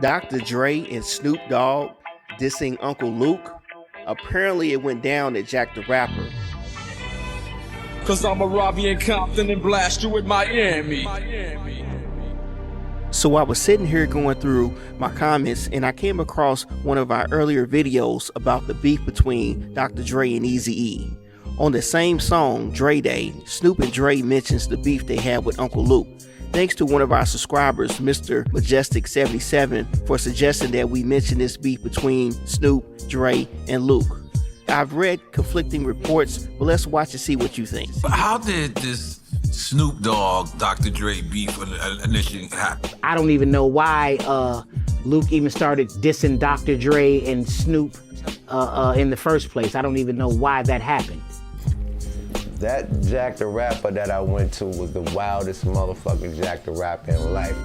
Dr. Dre and Snoop Dogg dissing Uncle Luke. Apparently it went down at Jack the Rapper. Cause I'ma rob you in Compton and blast you with Miami. So I was sitting here going through my comments and I came across one of our earlier videos about the beef between Dr. Dre and Eazy. On the same song, Dre Day, Snoop and Dre mentions the beef they had with Uncle Luke. Thanks to one of our subscribers, Mr. Majestic77, for suggesting that we mention this beef between Snoop, Dre, and Luke. I've read conflicting reports, but let's watch and see what you think. But how did this Snoop Dogg, Dr. Dre beef initially happen? I don't even know why Luke even started dissing Dr. Dre and Snoop in the first place. I don't even know why that happened. That Jack the Rapper that I went to was the wildest motherfucking Jack the Rapper in life.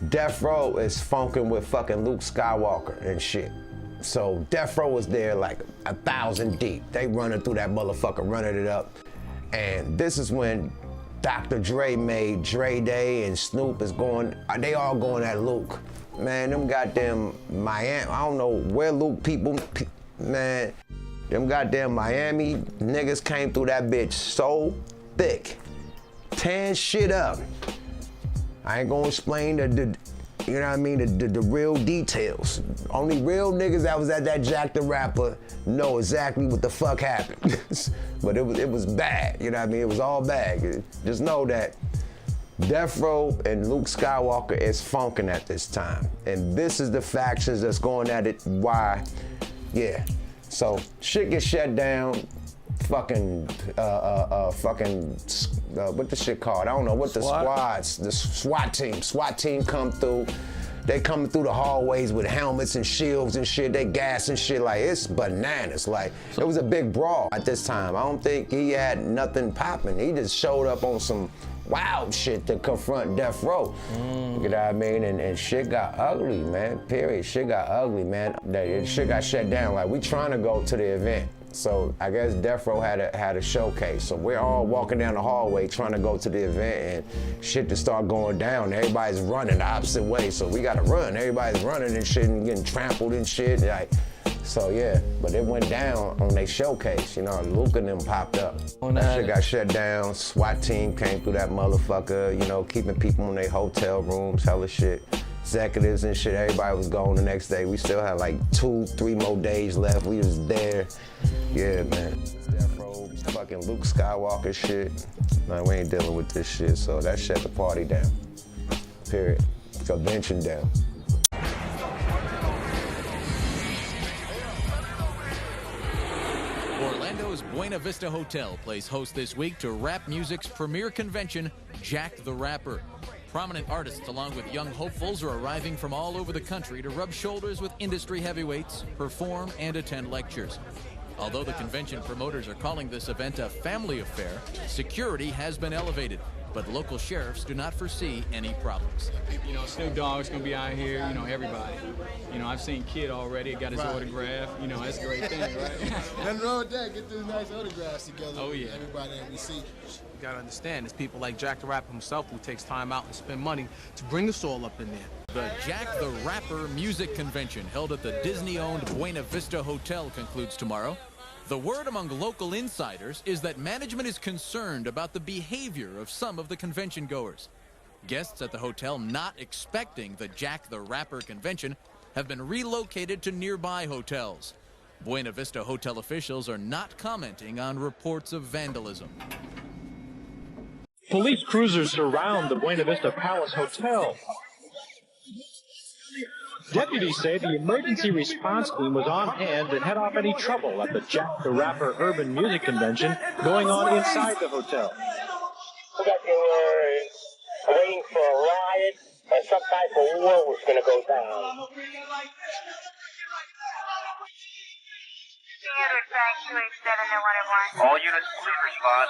Death Row is funking with fucking Luke Skywalker and shit. So Death Row was there like 1,000 deep. They running through that motherfucker, running it up. And this is when Dr. Dre made Dre Day and Snoop is going, they all going at Luke. Man, them goddamn Miami, I don't know where Luke people, man. Them goddamn Miami niggas came through that bitch so thick, tearing shit up. I ain't gonna explain the you know what I mean, the real details. Only real niggas that was at that Jack the Rapper know exactly what the fuck happened. But it was bad, you know what I mean? It was all bad. Just know that Death Row and Luke Skywalker is funking at this time. And this is the factions that's going at it, why, yeah. So shit gets shut down, fucking what the shit called? I don't know what the squads, the SWAT team come through. They coming through the hallways with helmets and shields and shit. They gas and shit, like it's bananas. Like it was a big brawl at this time. I don't think he had nothing popping. He just showed up on some wild shit to confront Death Row. You know what I mean? And shit got ugly, man, period. Shit got ugly, man. Shit got shut down. Like we trying to go to the event. So I guess Death Row had a showcase. So we're all walking down the hallway trying to go to the event and shit to start going down. Everybody's running the opposite way. So we gotta run. Everybody's running and shit and getting trampled and shit. Like, so yeah, but it went down on their showcase, you know, Luke and them popped up. That shit got shut down, SWAT team came through that motherfucker, you know, keeping people in their hotel rooms, hella shit. Executives and shit, everybody was gone the next day. We still had like 2-3 more days left. We was there. Yeah, man. Death Row, fucking Luke Skywalker shit. Man, we ain't dealing with this shit, so that shut the party down. Period. Convention down. Orlando's Buena Vista Hotel plays host this week to rap music's premier convention, Jack the Rapper. Prominent artists along with young hopefuls are arriving from all over the country to rub shoulders with industry heavyweights, perform, and attend lectures. Although the convention promoters are calling this event a family affair, security has been elevated, but local sheriffs do not foresee any problems. You know, Snoop Dogg's gonna be out here, you know, everybody. You know, I've seen Kid already, got his autograph. You know, that's a great thing, right? Nothing wrong with that. Get those nice autographs together. Oh, yeah. With everybody that we see. You gotta understand, it's people like Jack the Rapper himself who takes time out and spend money to bring us all up in there. The Jack the Rapper Music Convention, held at the Disney-owned Buena Vista Hotel, concludes tomorrow. The word among local insiders is that management is concerned about the behavior of some of the convention goers. Guests at the hotel not expecting the Jack the Rapper convention have been relocated to nearby hotels. Buena Vista hotel officials are not commenting on reports of vandalism. Police cruisers surround the Buena Vista Palace Hotel. Deputies say the emergency response team was on hand to head off any trouble at the Jack the Rapper Urban Music Convention going on inside the hotel. We got the word waiting for a riot or some type of war was going to go down. All units, please respond.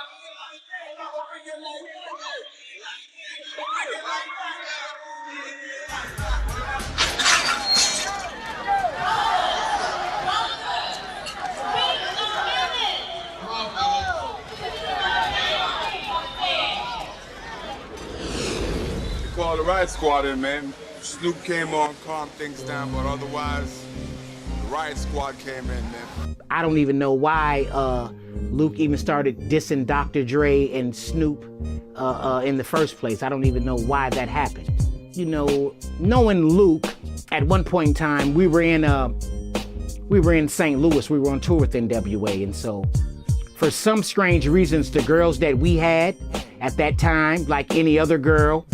Call the riot squad in, man. Snoop came on, calmed things down, but otherwise, the riot squad came in, man. I don't even know why Luke even started dissing Dr. Dre and Snoop in the first place. I don't even know why that happened. You know, knowing Luke, at one point in time, we were in St. Louis. We were on tour with NWA, and so for some strange reasons, the girls that we had at that time, like any other girl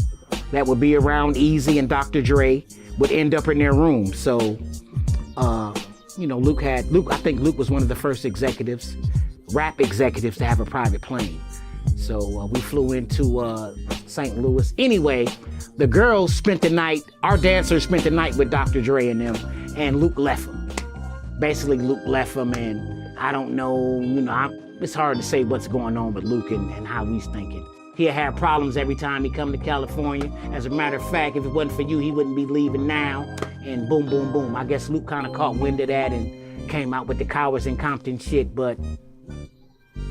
that would be around Eazy and Dr. Dre, would end up in their room. So, you know, I think Luke was one of the first executives, rap executives, to have a private plane. So we flew into St. Louis. Anyway, the girls spent the night, our dancers spent the night with Dr. Dre and them, and Luke left them. Basically, Luke left them, and I don't know, you know, it's hard to say what's going on with Luke and how he's thinking. He'll have problems every time he come to California. As a matter of fact, if it wasn't for you, he wouldn't be leaving now. And boom, boom, boom. I guess Luke kind of caught wind of that and came out with the Cowards in Compton shit, but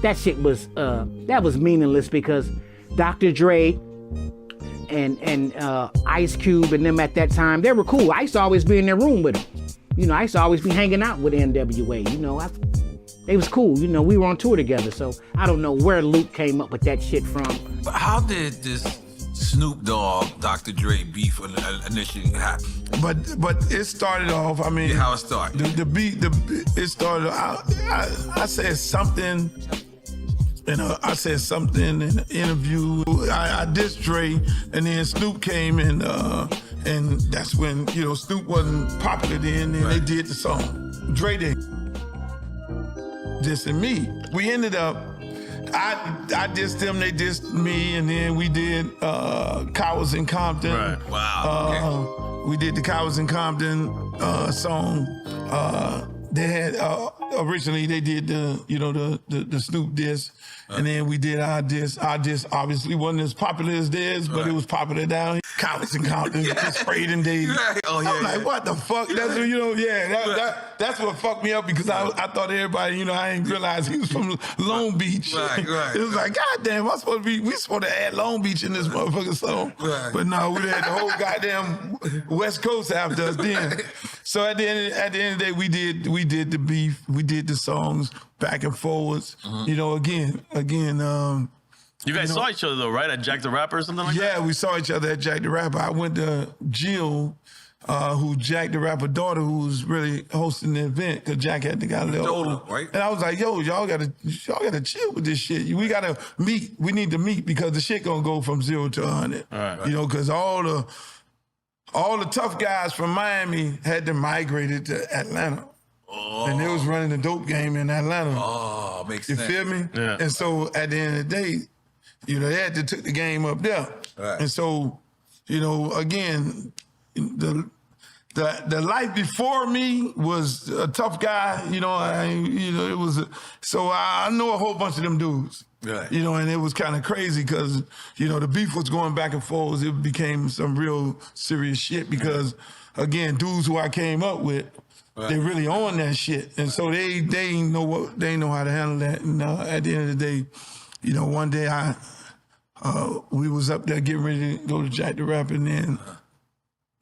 that shit was, that was meaningless because Dr. Dre and Ice Cube and them at that time, they were cool. I used to always be in their room with them. You know, I used to always be hanging out with NWA, you know. They was cool, you know, we were on tour together, so I don't know where Luke came up with that shit from. How did this Snoop Dogg, Dr. Dre beef initially happen? But it started off, I mean... Yeah, how it started? The beat, it started, I said something, I said something in an interview. I dissed Dre, and then Snoop came and that's when, you know, Snoop wasn't popular then, and they did the song. Dre did. Dissing me. We ended up, I dissed them, they dissed me, and then we did Cowards in Compton. Right. Wow. We did the Cowards in Compton song. They had, originally they did the, you know, the Snoop diss, and then we did our diss. Our diss obviously wasn't as popular as theirs, but it was popular down here. Cowards in Compton, just sprayed in days. Oh, yeah, I'm like, what the fuck? That's what, you know, that's what fucked me up because I thought everybody, you know, I didn't realize he was from Long Beach. Right. It was like, goddamn, we supposed to add Long Beach in this motherfucking song. Right. But no, we had the whole goddamn West Coast after us then. So at the end of the day, we did the beef, we did the songs back and forwards. You know, again. You guys saw each other though, right? At Jack the Rapper or something like that? Yeah, we saw each other at Jack the Rapper. I went to Jill, who Jack the Rapper daughter, who was really hosting the event, because Jack had got a little right? And I was like, yo, y'all gotta chill with this shit. We gotta meet. We need to meet because the shit gonna go from 0 to 100. Right. You know, because all the tough guys from Miami had to migrate to Atlanta. Oh. And they was running the dope game in Atlanta. Oh, makes sense. You feel me? Yeah. And so at the end of the day, you know, they had to take the game up there. Right. And so, you know, again, the life before me was a tough guy. You know, it was. So I know a whole bunch of them dudes. Right. You know, and it was kind of crazy because, you know, the beef was going back and forth. It became some real serious shit because, again, dudes who I came up with, they really on that shit. And so they ain't know how to handle that. And at the end of the day, you know, one day we was up there getting ready to go to Jack the Rapper and then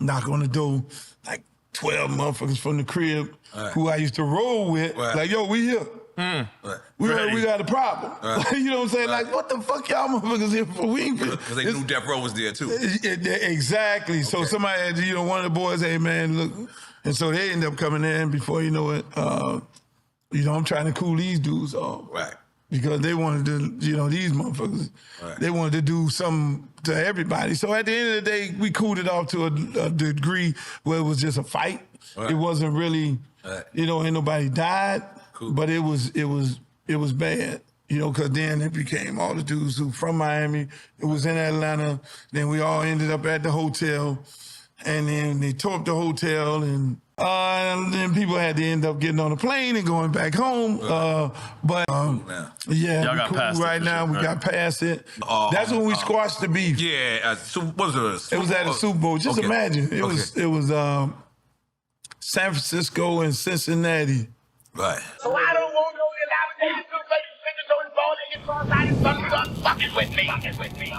knock on the door, like 12 motherfuckers from the crib who I used to roll with, like, yo, we here. We got a problem. You know what I'm saying? Like, what the fuck y'all motherfuckers here for? We ain't because they knew Death Row was there too. Exactly. So somebody had, you know, one of the boys, hey man, look. And so they end up coming in before you know it. You know, I'm trying to cool these dudes off. Right. Because they wanted to, you know, these motherfuckers, they wanted to do something to everybody. So at the end of the day, we cooled it off to a degree where it was just a fight. It wasn't really, you know, ain't nobody died, but it was bad. You know, because then it became all the dudes who from Miami. It was in Atlanta. Then we all ended up at the hotel. And then they tore up the hotel, and then people had to end up getting on a plane and going back home. But y'all got cool past right now. We got past it. That's when we squashed the beef. Yeah, so what was it? It was at a Super Bowl. Just imagine. It was San Francisco and Cincinnati. Right. So I don't want no elaborate fingers on the ball and get cross-eyed and fucking with me.